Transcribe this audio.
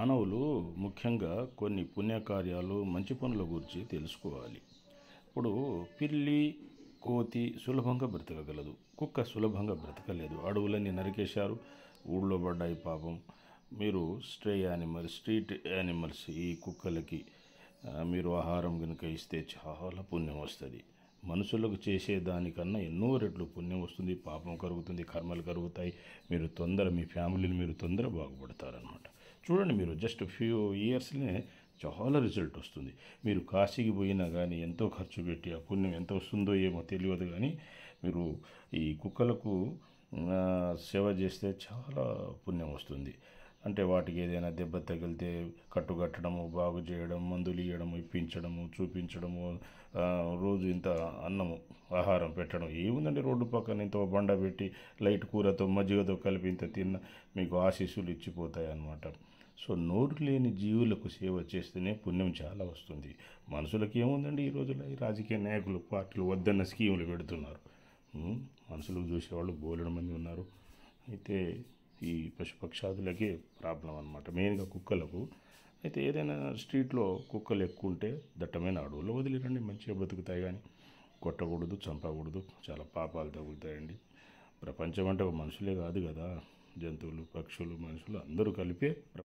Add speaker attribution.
Speaker 1: మానవులు ముఖ్యంగా కొన్ని పుణ్యకార్యాలు మంచి పనుల గురించి తెలుసుకోవాలి. ఇప్పుడు పిల్లి, కోతి సులభంగా బ్రతకగలదు. కుక్క సులభంగా బ్రతకలేదు. అడవులన్నీ నరికేశారు, ఊళ్ళో పడ్డాయి పాపం. మీరు స్ట్రీట్ యానిమల్స్ ఈ కుక్కలకి మీరు ఆహారం కనుక ఇస్తే చాలా పుణ్యం వస్తుంది. మనుషులకు చేసేదానికన్నా ఎన్నో రెట్లు పుణ్యం వస్తుంది, పాపం కరుగుతుంది, కర్మలు కరుగుతాయి. మీ ఫ్యామిలీని మీరు తొందర బాగుపడతారనమాట. చూడండి, మీరు జస్ట్ ఫ్యూ ఇయర్స్నే చాలా రిజల్ట్ వస్తుంది. మీరు కాశీకి పోయినా కానీ ఎంతో ఖర్చు పెట్టి ఆ పుణ్యం ఎంత వస్తుందో ఏమో తెలియదు, కానీ మీరు ఈ కుక్కలకు సేవ చేస్తే చాలా పుణ్యం వస్తుంది. అంటే వాటికి ఏదైనా దెబ్బ తగిలితే కట్టుకట్టడము, బాగు చేయడం, మందులు ఇవ్వడము, ఇప్పించడము, చూపించడము, రోజు ఇంత అన్నము ఆహారం పెట్టడం. ఏముందండి, రోడ్డు పక్కన ఇంత బండ పెట్టి లైట్ కూరతో మజ్జిగతో కలిపి ఇంత తిన్న మీకు ఆశీస్సులు ఇచ్చిపోతాయి అన్నమాట. సో నోరు లేని జీవులకు సేవ చేస్తేనే పుణ్యం చాలా వస్తుంది. మనుషులకి ఏముందండి, ఈ రోజుల్లో ఈ రాజకీయ నాయకులు పార్టీలు వద్దన్న స్కీములు పెడుతున్నారు. మనుషులకు చూసేవాళ్ళు బోలెడు మంది ఉన్నారు. అయితే ఈ పశుపక్షాదులకే ప్రాబ్లం అనమాట, మెయిన్గా కుక్కలకు. అయితే ఏదైనా స్ట్రీట్లో కుక్కలు ఎక్కువ ఉంటే దట్టమైన అడవుల్లో వదిలిరండి, మంచిగా బతుకుతాయి. కానీ కొట్టకూడదు, చంపకూడదు, చాలా పాపాలు తగులుతాయండి. ప్రపంచం అంటే ఒక మనుషులే కాదు కదా, జంతువులు, పక్షులు, మనుషులు అందరూ కలిపే